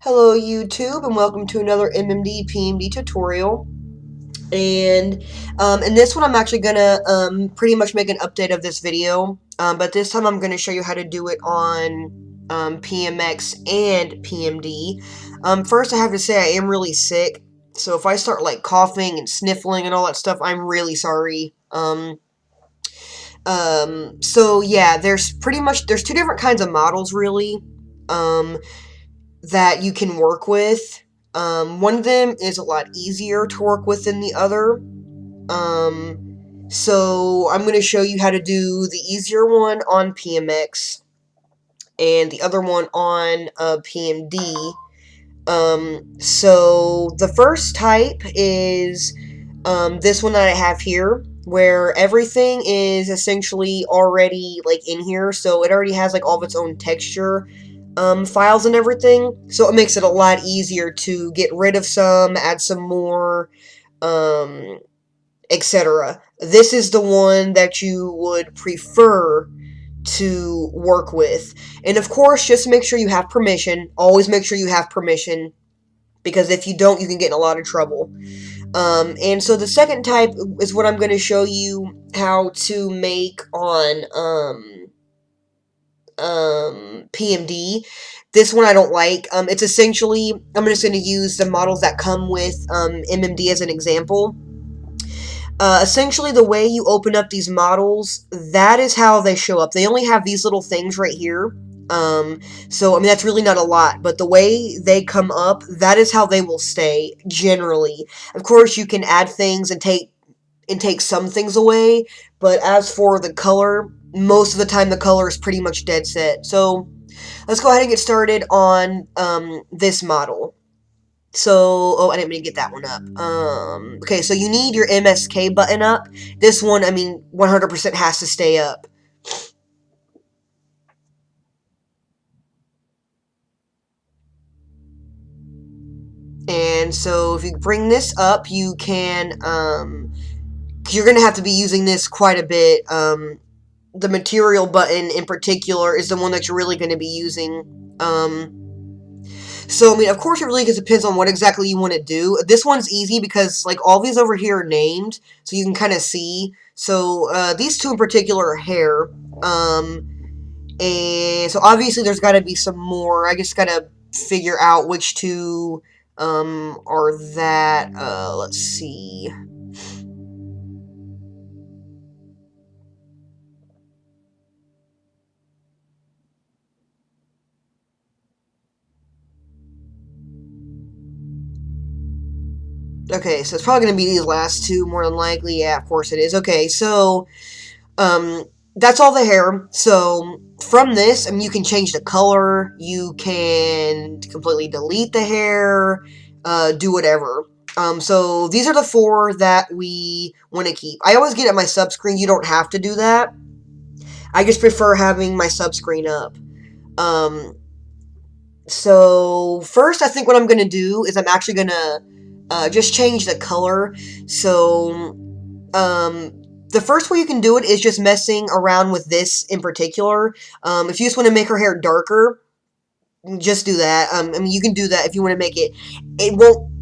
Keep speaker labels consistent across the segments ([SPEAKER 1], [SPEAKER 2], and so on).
[SPEAKER 1] Hello YouTube and welcome to another MMD PMD tutorial. And in this one I'm actually gonna pretty much make an update of this video, but this time I'm gonna show you how to do it on PMX and PMD. First I have to say I am really sick, so if I start like coughing and sniffling and all that stuff, I'm really sorry. So yeah, there's two different kinds of models really. That you can work with. One of them is a lot easier to work with than the other. So I'm going to show you how to do the easier one on PMX and the other one on PMD. So the first type is this one that I have here, where everything is essentially already like in here, so it already has like all of its own texture files and everything, so it makes it a lot easier to get rid of some, add some more, etc. This is the one that you would prefer to work with. And of course, just make sure you have permission. Always make sure you have permission, because if you don't, you can get in a lot of trouble. And so the second type is what I'm going to show you how to make on PMD. This one I don't like. It's essentially, I'm just going to use the models that come with MMD as an example. Essentially, the way you open up these models, that is how they show up. They only have these little things right here. So, I mean, that's really not a lot, but the way they come up, that is how they will stay, generally. Of course, you can add things and take some things away, but as for the color, most of the time the color is pretty much dead set. So let's go ahead and get started on this model. So, oh, I didn't mean to get that one up. Okay, so you need your MSK button up. This one, I mean, 100% has to stay up. And so if you bring this up, you can, you're going to have to be using this quite a bit. The material button in particular is the one that you're really going to be using. So, I mean, of course, it really just depends on what exactly you want to do. This one's easy because, like, all these over here are named, so you can kind of see. So, these two in particular are hair. And so, obviously, there's got to be some more. I just got to figure out which two are that. Let's see. Okay, so it's probably going to be these last two, more than likely. Yeah, of course it is. Okay, so, that's all the hair. So, from this, I mean, you can change the color, you can completely delete the hair, do whatever. So, these are the four that we want to keep. I always get at my subscreen, you don't have to do that. I just prefer having my subscreen up. So, first, I think what I'm going to do is I'm actually going to just change the color. So, the first way you can do it is just messing around with this in particular. If you just want to make her hair darker, just do that. I mean, you can do that if you want to make it. It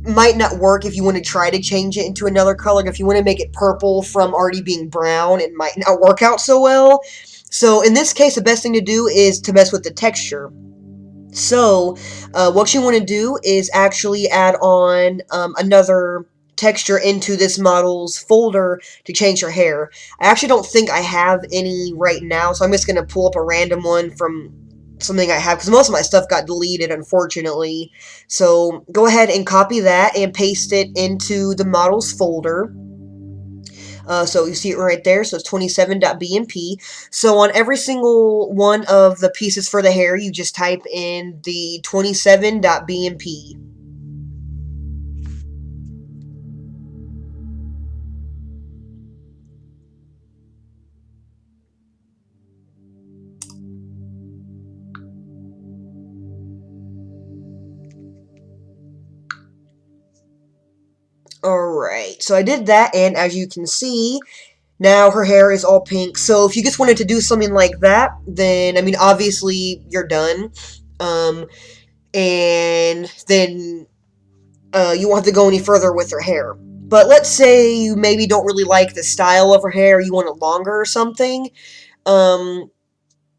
[SPEAKER 1] might not work if you want to try to change it into another color. If you want to make it purple from already being brown, it might not work out so well. So, in this case, the best thing to do is to mess with the texture. So, what you want to do is actually add on another texture into this model's folder to change your hair. I actually don't think I have any right now, so I'm just going to pull up a random one from something I have, because most of my stuff got deleted, unfortunately. So, go ahead and copy that and paste it into the model's folder. So you see it right there, so it's 27.bmp. So on every single one of the pieces for the hair, you just type in the 27.bmp. Alright, so I did that, and as you can see, now her hair is all pink. So if you just wanted to do something like that, then, I mean, obviously, you're done. and then you won't have to go any further with her hair. But let's say you maybe don't really like the style of her hair, you want it longer or something,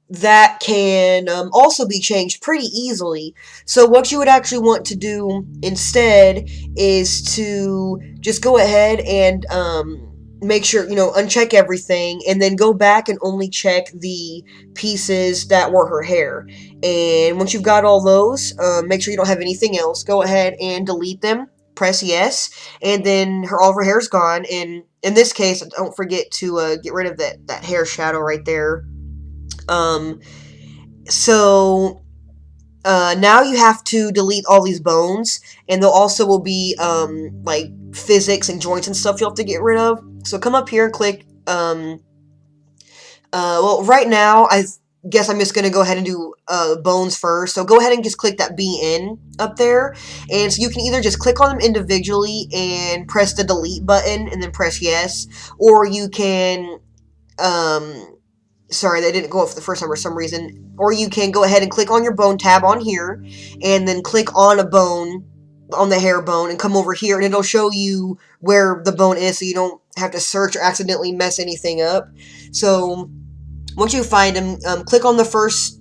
[SPEAKER 1] that can also be changed pretty easily. So what you would actually want to do instead is to just go ahead and make sure, uncheck everything, and then go back and only check the pieces that were her hair. And once you've got all those, make sure you don't have anything else. Go ahead and delete them. Press yes, and then all of her hair's gone. And in this case, don't forget to get rid of that hair shadow right there. So now you have to delete all these bones, and there also will be like physics and joints and stuff you'll have to get rid of. So come up here and click. Well, right now I guess I'm just gonna go ahead and do bones first. So go ahead and just click that BN up there, and so you can either just click on them individually and press the delete button and then press yes, or you can sorry, that didn't go up for the first time for some reason. Or you can go ahead and click on your bone tab on here, and then click on a bone, on the hair bone, and come over here, and it'll show you where the bone is, so you don't have to search or accidentally mess anything up. So once you find them, click on the first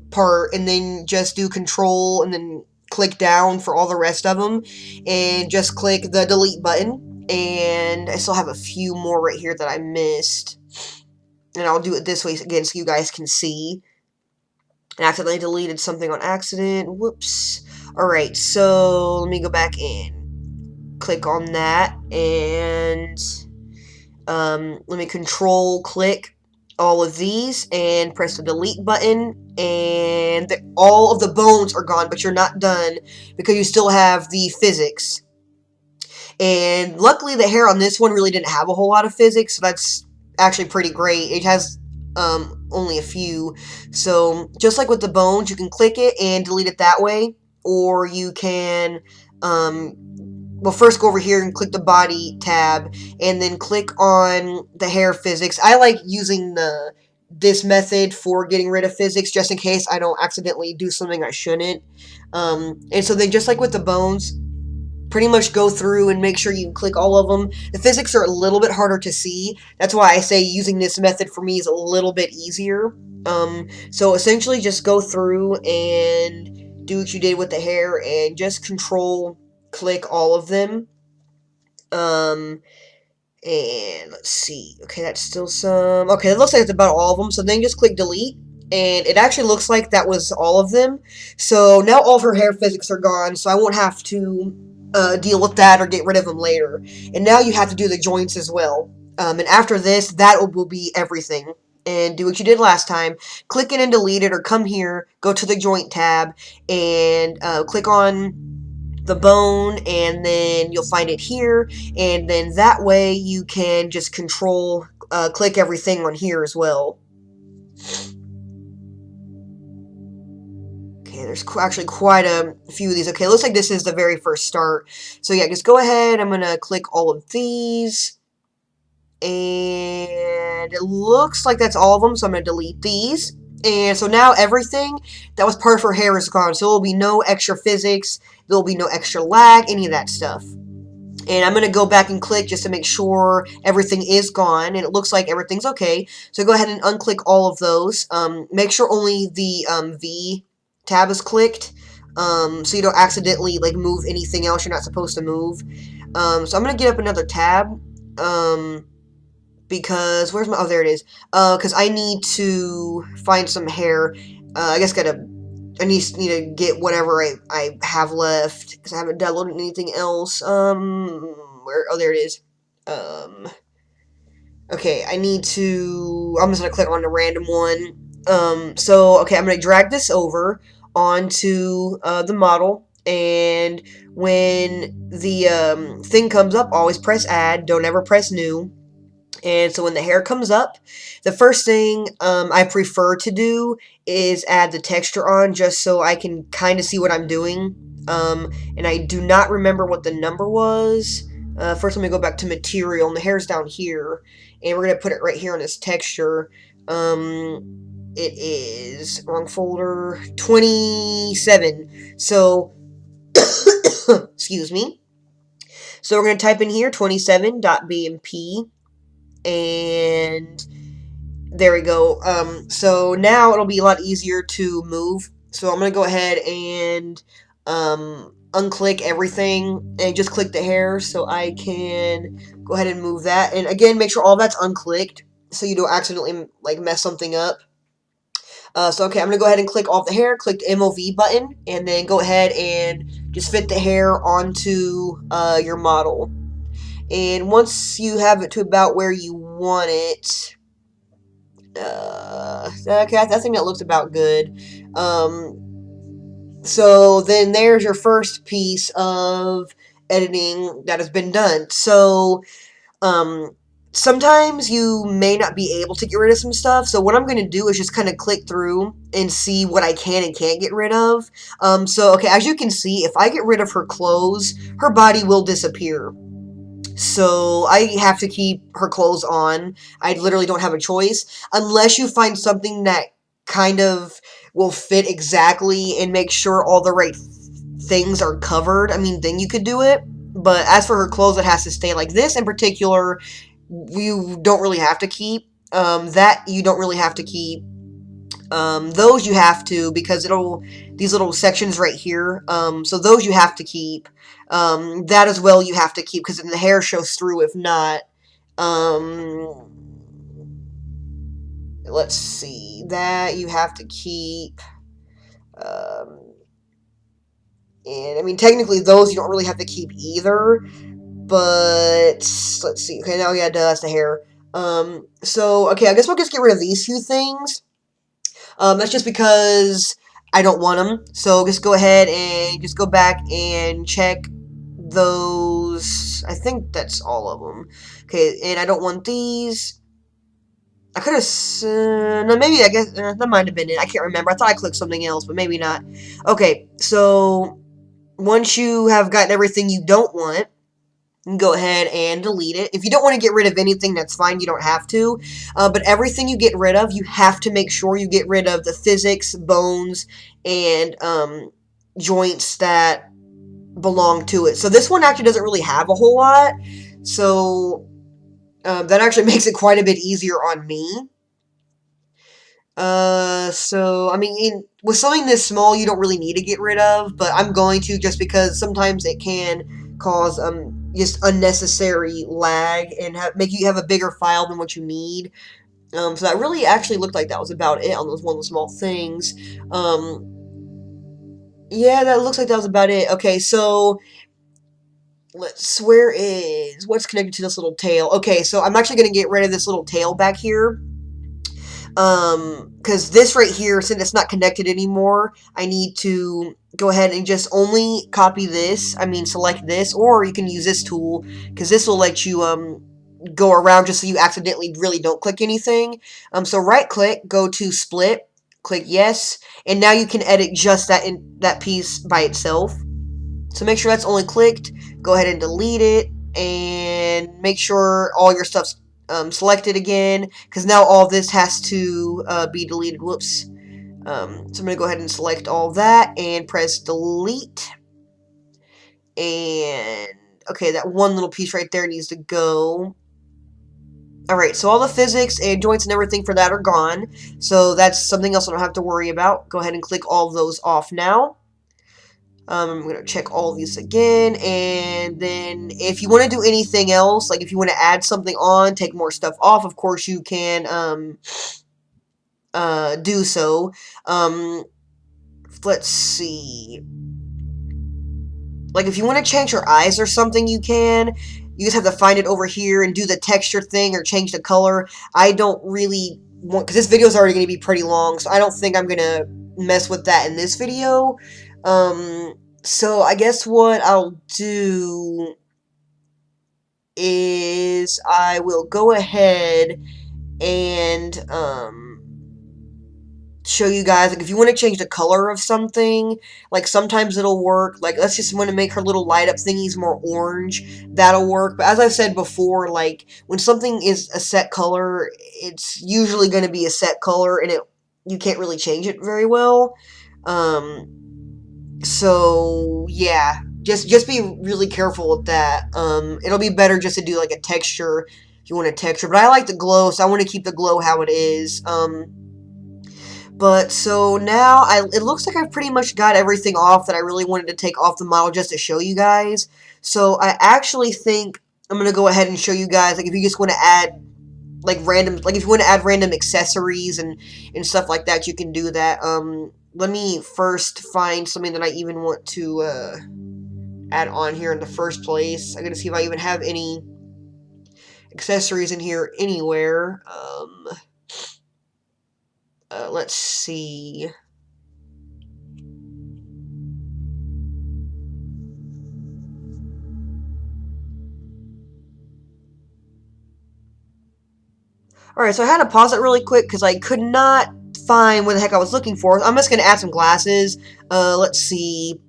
[SPEAKER 1] part, and then just do Control, and then click down for all the rest of them, and just click the delete button. And I still have a few more right here that I missed. And I'll do it this way again so you guys can see. I accidentally deleted something on accident. Whoops. Alright, so let me go back in. Click on that. And let me Control click all of these and press the delete button. And all of the bones are gone, but you're not done because you still have the physics. And luckily the hair on this one really didn't have a whole lot of physics, so that's actually pretty great. It has only a few. So just like with the bones, you can click it and delete it that way, or you can well, first go over here and click the body tab, and then click on the hair physics. I like using this method for getting rid of physics, just in case I don't accidentally do something I shouldn't. And so then just like with the bones, pretty much go through and make sure you click all of them. The physics are a little bit harder to see. That's why I say using this method for me is a little bit easier. So essentially just go through and do what you did with the hair and just Control click all of them. And let's see. Okay, that's still some. Okay, it looks like it's about all of them. So then just click delete. And it actually looks like that was all of them. So now all of her hair physics are gone, so I won't have to deal with that or get rid of them later. And now you have to do the joints as well. And after this, that will be everything. And do what you did last time. Click it and delete it, or come here, go to the joint tab, and click on the bone, and then you'll find it here. And then that way you can just Control click everything on here as well. Okay, there's actually quite a few of these. Okay, it looks like this is the very first start. So yeah, just go ahead. I'm going to click all of these. And it looks like that's all of them, so I'm going to delete these. And so now everything that was part of her hair is gone. So there will be no extra physics. There will be no extra lag, any of that stuff. And I'm going to go back and click just to make sure everything is gone. And it looks like everything's okay. So go ahead and unclick all of those. Make sure only the V tab is clicked, so you don't accidentally like move anything else you're not supposed to move. So I'm gonna get up another tab, because where's my, oh, there it is. Because I need to find some hair. I guess I need to get whatever I have left, because I haven't downloaded anything else. Where, oh, there it is. Okay, I'm just gonna click on the random one. So okay, I'm gonna drag this over onto the model, and when the thing comes up, always press add, don't ever press new. And so when the hair comes up, the first thing I prefer to do is add the texture on, just so I can kind of see what I'm doing. And I do not remember what the number was. First, let me go back to material, and the hair's down here, and we're gonna put it right here on this texture. it is, wrong folder, 27. So, excuse me. So we're going to type in here 27.bmp, and there we go. So now it'll be a lot easier to move. So I'm going to go ahead and unclick everything and just click the hair so I can go ahead and move that. And again, make sure all that's unclicked so you don't accidentally like mess something up. So okay, I'm going to go ahead and click off the hair, click the MOV button, and then go ahead and just fit the hair onto your model. And once you have it to about where you want it, okay, I think that looks about good. So then there's your first piece of editing that has been done. So, sometimes you may not be able to get rid of some stuff. So what I'm going to do is just kind of click through and see what I can and can't get rid of. So, okay, as you can see, if I get rid of her clothes, her body will disappear. So I have to keep her clothes on. I literally don't have a choice unless you find something that kind of will fit exactly and make sure all the right things are covered. I mean, then you could do it. But as for her clothes, it has to stay like this in particular. You don't really have to keep. That you don't really have to keep. Those you have to, because these little sections right here, so those you have to keep. That as well you have to keep, because then the hair shows through if not. Let's see, that you have to keep. And I mean, technically those you don't really have to keep either, but let's see. Okay, now yeah, that's the hair. So, okay, I guess we'll just get rid of these few things. That's just because I don't want them. So just go ahead and just go back and check those. I think that's all of them. Okay, and I don't want these. I could have, no, maybe, I guess, that might have been it. I can't remember. I thought I clicked something else, but maybe not. Okay, so once you have gotten everything you don't want, you can go ahead and delete it. If you don't want to get rid of anything, that's fine. You don't have to. But everything you get rid of, you have to make sure you get rid of the physics, bones, and joints that belong to it. So this one actually doesn't really have a whole lot. So that actually makes it quite a bit easier on me. So, I mean, with something this small, you don't really need to get rid of, but I'm going to just because sometimes it can cause, just unnecessary lag and make you have a bigger file than what you need. So that really actually looked like that was about it on those one of the small things. Yeah, that looks like that was about it. Okay, so what's connected to this little tail? Okay, so I'm actually going to get rid of this little tail back here. Because this right here, since it's not connected anymore, I need to go ahead and just only copy this. I mean, select this, or you can use this tool, because this will let you, go around just so you accidentally really don't click anything. So right click, go to split, click yes, and now you can edit just that piece by itself. So make sure that's only clicked, go ahead and delete it, and make sure all your stuff's selected again, because now all this has to be deleted. Whoops. So I'm going to go ahead and select all that and press delete. And okay, that one little piece right there needs to go. Alright, so all the physics and joints and everything for that are gone. So that's something else I don't have to worry about. Go ahead and click all of those off now. I'm going to check all of these again, and then if you want to do anything else, like if you want to add something on, take more stuff off, of course you can do so. Let's see. Like if you want to change your eyes or something, you can. You just have to find it over here and do the texture thing or change the color. I don't really want, because this video is already going to be pretty long, so I don't think I'm going to mess with that in this video. So I guess what I'll do is I will go ahead and, show you guys, like, if you want to change the color of something, like, sometimes it'll work. Like, let's just want to make her little light up thingies more orange. That'll work. But as I've said before, like, when something is a set color, it's usually going to be a set color, and you can't really change it very well. So yeah, just be really careful with that. It'll be better just to do like a texture if you want a texture. But I like the glow, so I want to keep the glow how it is. But so now it looks like I've pretty much got everything off that I really wanted to take off the model just to show you guys. So I actually think I'm gonna go ahead and show you guys, like, if you just want to add like random, like if you want to add random accessories and stuff like that, you can do that. Let me first find something that I even want to add on here in the first place. I'm gonna see if I even have any accessories in here anywhere. Let's see. Alright, so I had to pause it really quick because I could not find what the heck I was looking for. I'm just going to add some glasses. Let's see.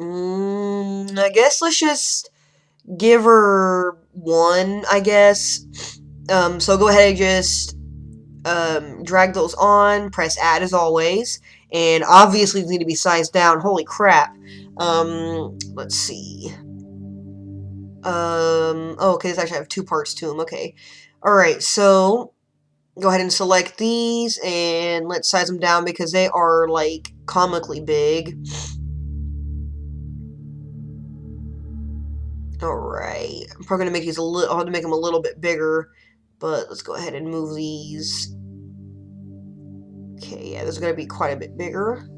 [SPEAKER 1] I guess let's just give her one, I guess. So go ahead and just drag those on, press add as always, and obviously they need to be sized down. Holy crap. Let's see. Oh, okay, this actually have two parts to them. Okay. Alright, so go ahead and select these and let's size them down because they are like comically big. Alright, I'm probably gonna make these I'll have to make them a little bit bigger, but let's go ahead and move these. Okay, yeah, this is gonna be quite a bit bigger.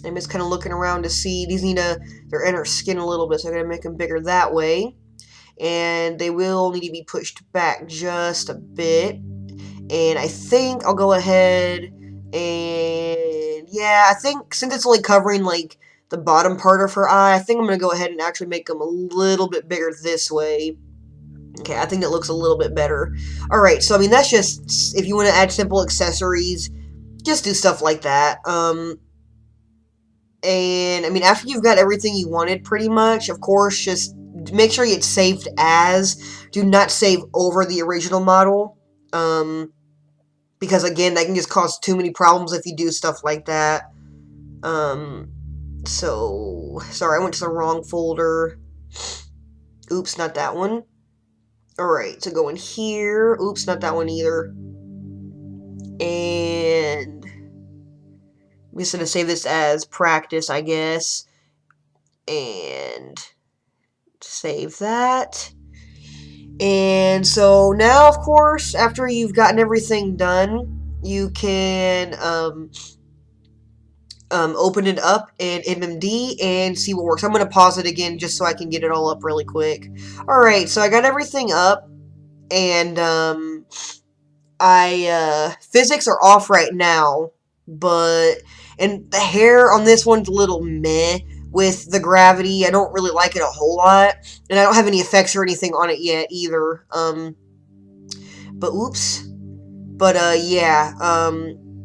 [SPEAKER 1] I'm just kind of looking around to see, these need their inner skin a little bit, so I'm going to make them bigger that way. And they will need to be pushed back just a bit. And I think I'll go ahead and, yeah, I think since it's only covering, like, the bottom part of her eye, I think I'm going to go ahead and actually make them a little bit bigger this way. Okay, I think that looks a little bit better. Alright, so, I mean, that's just, if you want to add simple accessories, just do stuff like that. And, I mean, after you've got everything you wanted, pretty much, of course, just make sure it's saved as. Do not save over the original model. Because, again, that can just cause too many problems if you do stuff like that. So, sorry, I went to the wrong folder. Oops, not that one. Alright, so go in here. Oops, not that one either. And I'm just going to save this as practice, I guess. And save that. And so now, of course, after you've gotten everything done, you can open it up in MMD and see what works. I'm going to pause it again just so I can get it all up really quick. Alright, so I got everything up. And physics are off right now. And the hair on this one's a little meh with the gravity. I don't really like it a whole lot. And I don't have any effects or anything on it yet either. But oops. But, yeah.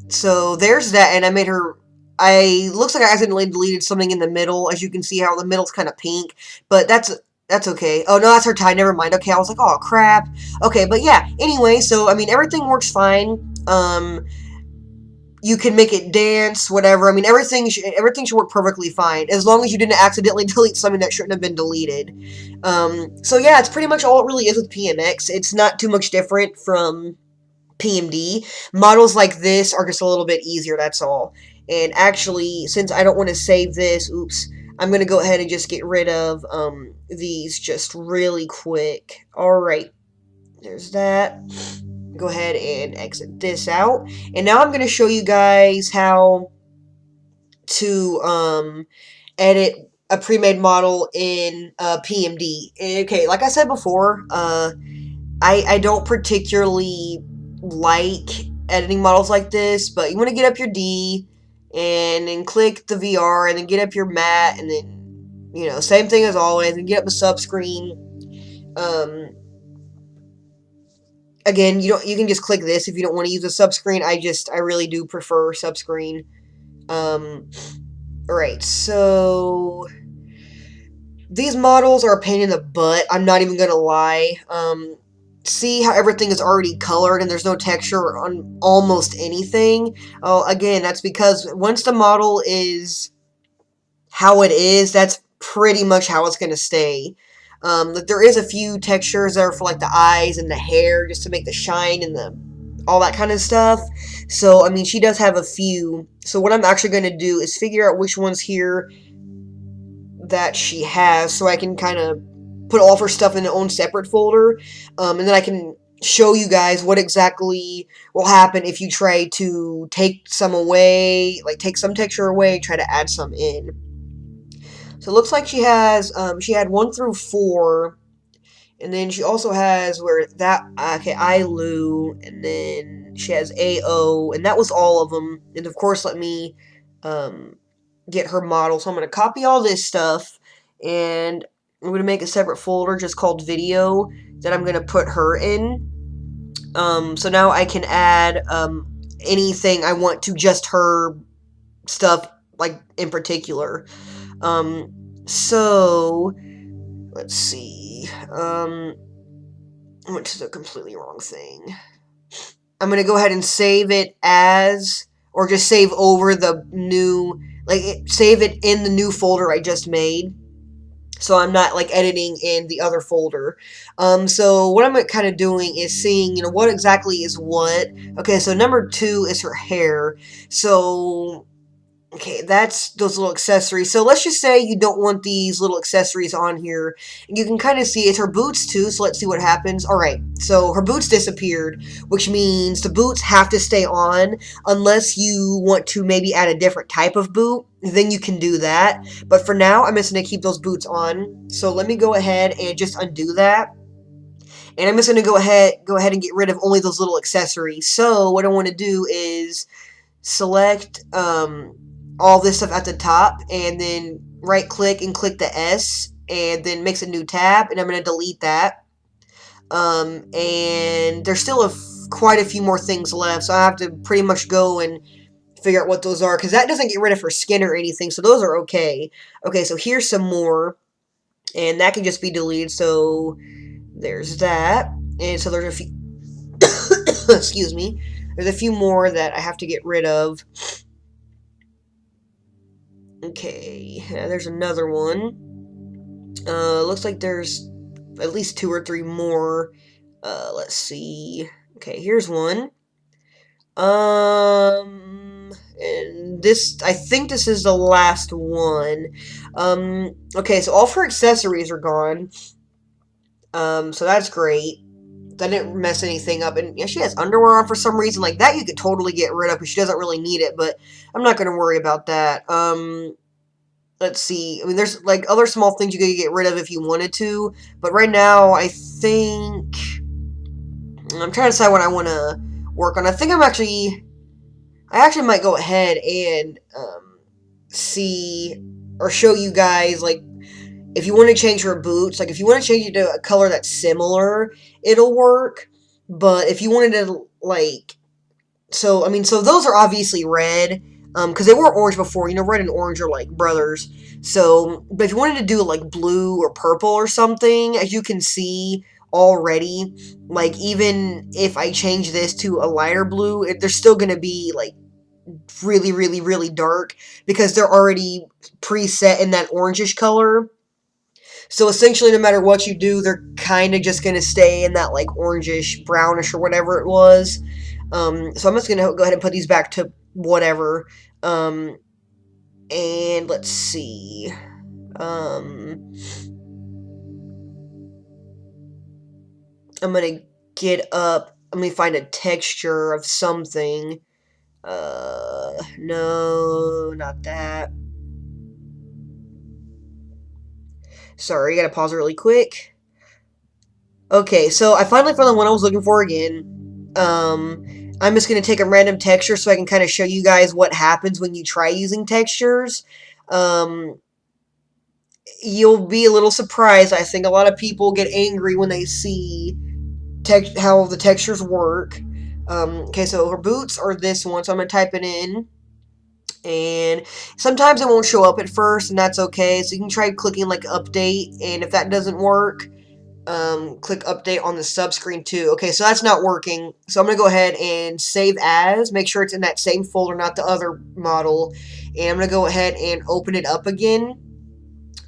[SPEAKER 1] So there's that, and I made her... looks like I accidentally deleted something in the middle. As you can see how the middle's kind of pink. But that's okay. Oh, no, that's her tie. Never mind. Okay, I was like, oh, crap. Okay, but yeah. Anyway, so, I mean, everything works fine. You can make it dance, whatever. I mean, everything should work perfectly fine, as long as you didn't accidentally delete something that shouldn't have been deleted. So yeah, it's pretty much all it really is with PMX. It's not too much different from PMD. Models like this are just a little bit easier, that's all. And actually, since I don't want to save this, oops, I'm going to go ahead and just get rid of these just really quick. Alright, there's that. Go ahead and exit this out. And now I'm going to show you guys how to edit a pre-made model in PMD. Okay, like I said before, I don't particularly like editing models like this, but you want to get up your D and then click the VR and then get up your matte and then, you know, same thing as always, and get up the subscreen. Again, you can just click this if you don't want to use a subscreen. I really do prefer subscreen. Alright, so these models are a pain in the butt. I'm not even gonna lie. See how everything is already colored and there's no texture on almost anything? Oh, again, that's because once the model is how it is, that's pretty much how it's gonna stay. There is a few textures there for like the eyes and the hair, just to make the shine and the all that kind of stuff. So I mean, she does have a few. So what I'm actually gonna do is figure out which ones here that she has, so I can kind of put all of her stuff in their own separate folder, and then I can show you guys what exactly will happen if you try to take some away, like take some texture away, try to add some in. So it looks like she has, she had 1 through 4, and then she also has where that, okay, ILU, and then she has AO, and that was all of them. And of course, let me get her model. So I'm going to copy all this stuff, and I'm going to make a separate folder just called video that I'm going to put her in. So now I can add anything I want to just her stuff, like in particular. So let's see. I went to the completely wrong thing. I'm going to go ahead and save it as, or just save over the new, like save it in the new folder I just made. So I'm not like editing in the other folder. So what I'm kind of doing is seeing, what exactly is what. Okay, so number 2 is her hair. So, okay, that's those little accessories. So let's just say you don't want these little accessories on here. And you can kind of see it's her boots too, so let's see what happens. Alright, so her boots disappeared, which means the boots have to stay on unless you want to maybe add a different type of boot. Then you can do that. But for now, I'm just going to keep those boots on. So let me go ahead and just undo that. And I'm just going to go ahead and get rid of only those little accessories. So what I want to do is select all this stuff at the top, and then right click and click the S, and then makes a new tab, and I'm going to delete that. And there's still quite a few more things left, so I have to pretty much go and figure out what those are, because that doesn't get rid of her skin or anything, so those are okay. Okay, so here's some more, and that can just be deleted, so there's that. And so there's a few excuse me, there's a few more that I have to get rid of. Okay, there's another one. Looks like there's at least 2 or 3 more. Let's see. Okay, here's one. And this, I think this is the last one. Okay, so all of her accessories are gone. So that's great. That didn't mess anything up. And yeah, she has underwear on for some reason. Like, that you could totally get rid of because she doesn't really need it, but I'm not going to worry about that. Let's see. I mean, there's, like, other small things you could get rid of if you wanted to, but right now, I think I'm trying to decide what I want to work on. I think I actually might go ahead and see or show you guys, like, if you want to change her boots, like if you want to change it to a color that's similar, it'll work. But if you wanted to, like, so I mean, so those are obviously red, because they were orange before. Red and orange are like brothers. So, but if you wanted to do like blue or purple or something, as you can see already, like even if I change this to a lighter blue, they're still gonna be like really, really, really dark because they're already preset in that orangish color. So essentially, no matter what you do, they're kind of just gonna stay in that like orangish, brownish, or whatever it was. So I'm just gonna go ahead and put these back to whatever. And let's see. I'm gonna get up. Let me find a texture of something. No, not that. Sorry, gotta pause really quick. Okay, so I finally found the one I was looking for again. I'm just gonna take a random texture so I can kind of show you guys what happens when you try using textures. You'll be a little surprised. I think a lot of people get angry when they see how the textures work. Okay, so her boots are this one, so I'm gonna type it in. And sometimes it won't show up at first, and that's okay. So you can try clicking like update, and if that doesn't work, click update on the sub screen too. Okay, so that's not working. So I'm gonna go ahead and save as, make sure it's in that same folder, not the other model. And I'm gonna go ahead and open it up again.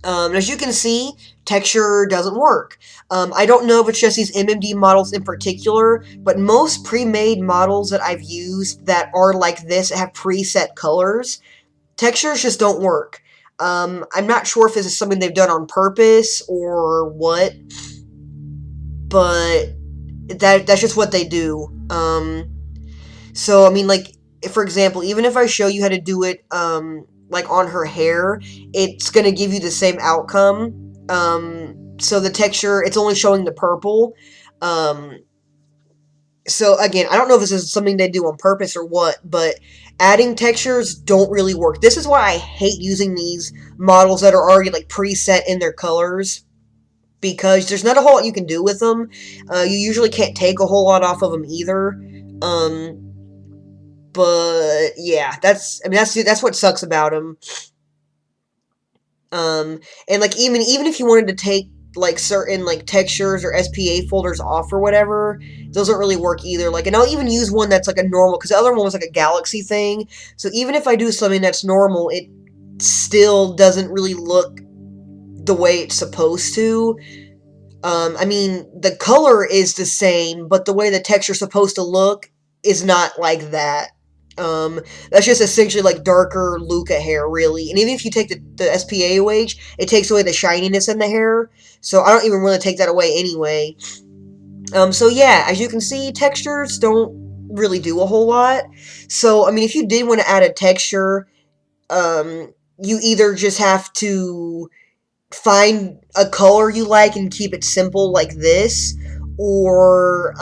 [SPEAKER 1] As you can see, texture doesn't work. I don't know if it's just these MMD models in particular, but most pre-made models that I've used that are like this, that have preset colors, textures just don't work. I'm not sure if this is something they've done on purpose or what, but that's just what they do. So, I mean, like, for example, even if I show you how to do it, like on her hair, it's gonna give you the same outcome. So the texture, it's only showing the purple. So again, I don't know if this is something they do on purpose or what, but adding textures don't really work. This is why I hate using these models that are already like preset in their colors, because there's not a whole lot you can do with them. You usually can't take a whole lot off of them either. But yeah, that's what sucks about them. And like even if you wanted to take like certain like textures or SPA folders off or whatever, those don't really work either. Like, and I'll even use one that's like a normal, because the other one was like a galaxy thing. So even if I do something that's normal, it still doesn't really look the way it's supposed to. I mean, the color is the same, but the way the texture's supposed to look is not like that. That's just essentially like darker Luca hair, really. And even if you take the SPA away, it takes away the shininess in the hair. So I don't even really take that away anyway. So yeah, as you can see, textures don't really do a whole lot. So, I mean, if you did want to add a texture, you either just have to find a color you like and keep it simple like this, or,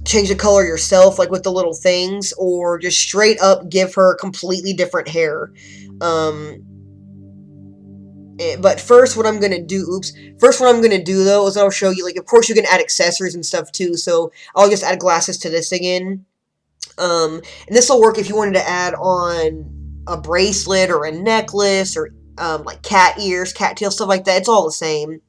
[SPEAKER 1] change the color yourself, like with the little things, or just straight up give her completely different hair. But first, what I'm gonna do, first what I'm gonna do though is I'll show you, like, of course you can add accessories and stuff too, so I'll just add glasses to this again. And this will work if you wanted to add on a bracelet or a necklace, or like cat ears, cattail, stuff like that. It's all the same.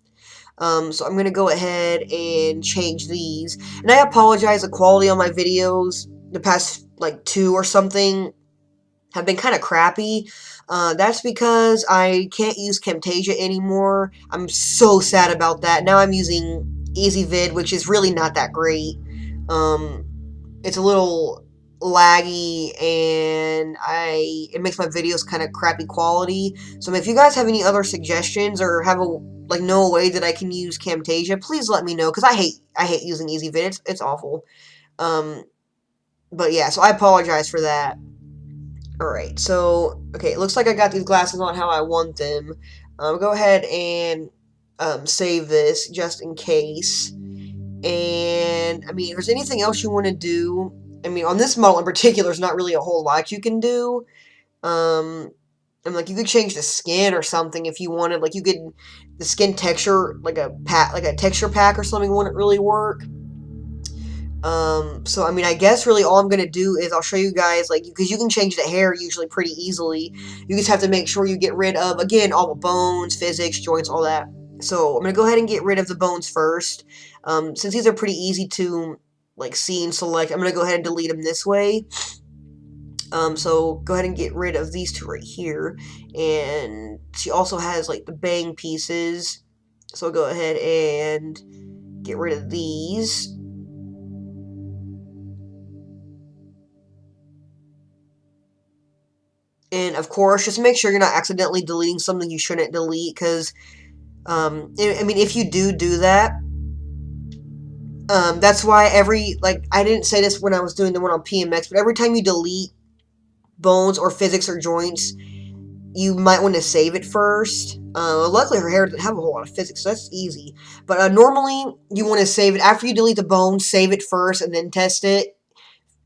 [SPEAKER 1] So I'm going to go ahead and change these. And I apologize, the quality on my videos, the past, like, 2 or something, have been kind of crappy. That's because I can't use Camtasia anymore. I'm so sad about that. Now I'm using EasyVid, which is really not that great. It's a little laggy, and it makes my videos kind of crappy quality. So if you guys have any other suggestions, or have know a way that I can use Camtasia, please let me know, because I hate using EasyVid. It's awful. But yeah, so I apologize for that. Alright, so, okay, it looks like I got these glasses on how I want them. Go ahead and save this, just in case. And, I mean, if there's anything else you want to do, I mean, on this model in particular, there's not really a whole lot you can do. And, like, you could change the skin or something if you wanted. Like, the skin texture, like a texture pack or something wouldn't really work. So, I mean, I guess really all I'm going to do is I'll show you guys, like, because you can change the hair usually pretty easily. You just have to make sure you get rid of, again, all the bones, physics, joints, all that. So, I'm going to go ahead and get rid of the bones first. Since these are pretty easy to, like, see and select, I'm going to go ahead and delete them this way. So go ahead and get rid of these 2 right here. And she also has, like, the bang pieces. So go ahead and get rid of these. And, of course, just make sure you're not accidentally deleting something you shouldn't delete, because, I mean, if you do that, that's why I didn't say this when I was doing the one on PMX, but every time you delete bones or physics or joints, you might want to save it first. Luckily her hair doesn't have a whole lot of physics, so that's easy. But normally you want to save it after you delete the bones. Save it first and then test it.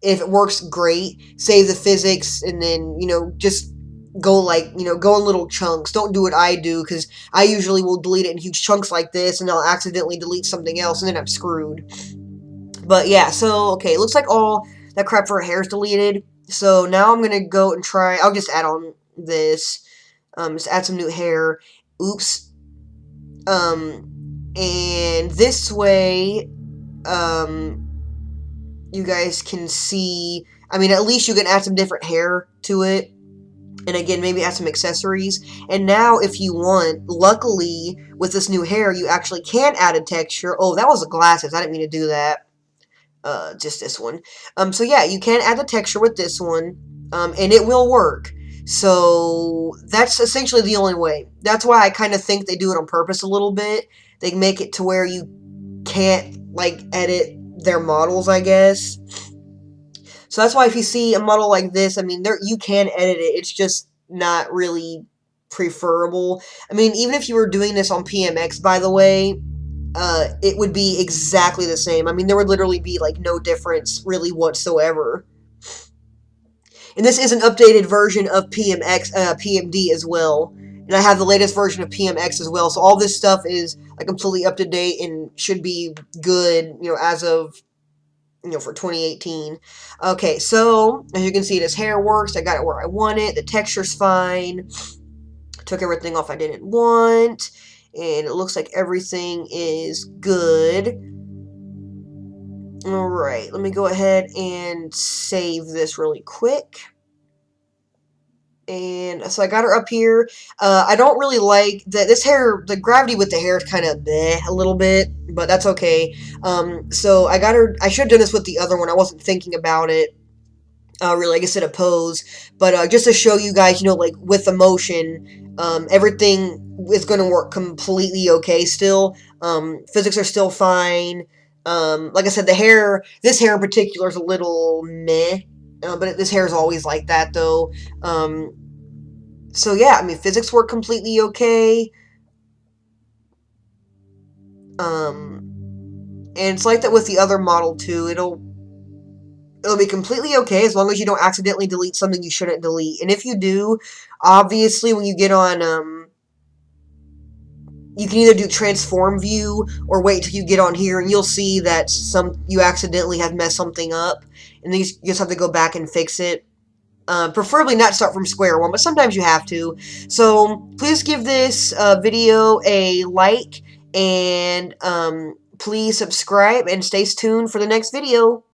[SPEAKER 1] If it works, great. Save the physics, and then, just go go in little chunks. Don't do what I do, because I usually will delete it in huge chunks like this, and I'll accidentally delete something else, and then I'm screwed. But yeah, so okay, it looks like all that crap for her hair is deleted. So now I'm gonna go and try. I'll just add on this. Just add some new hair. Oops. And this way, you guys can see. I mean, at least you can add some different hair to it. And again, maybe add some accessories. And now, if you want, luckily, with this new hair, you actually can add a texture. Oh, that was the glasses. I didn't mean to do that. Just this one. So yeah, you can add the texture with this one, and it will work. So that's essentially the only way. That's why I kind of think they do it on purpose a little bit. They make it to where you can't, like, edit their models, I guess. So that's why if you see a model like this, I mean, you can edit it. It's just not really preferable. I mean, even if you were doing this on PMX, by the way, it would be exactly the same. I mean, there would literally be, like, no difference really whatsoever. And this is an updated version of PMD as well. And I have the latest version of PMX as well. So all this stuff is, like, completely up to date and should be good, as of, for 2018. Okay, so as you can see, this hair works. I got it where I want it. The texture's fine. Took everything off I didn't want. And it looks like everything is good. Alright, let me go ahead and save this really quick. And so I got her up here. I don't really like this hair. The gravity with the hair is kind of bleh a little bit, but that's okay. So I got her. I should have done this with the other one. I wasn't thinking about it. Really, I guess in a pose. But just to show you guys, like with the motion, everything is going to work completely okay still. Physics are still fine. Like I said, this hair in particular is a little meh. But this hair is always like that, though. So yeah, I mean, physics work completely okay. And it's like that with the other model too. It'll be completely okay as long as you don't accidentally delete something you shouldn't delete. And if you do, obviously, when you get on, you can either do transform view or wait till you get on here, and you'll see that you accidentally have messed something up, and then you just have to go back and fix it. Preferably not start from square one, but sometimes you have to. So please give this video a like, and please subscribe and stay tuned for the next video.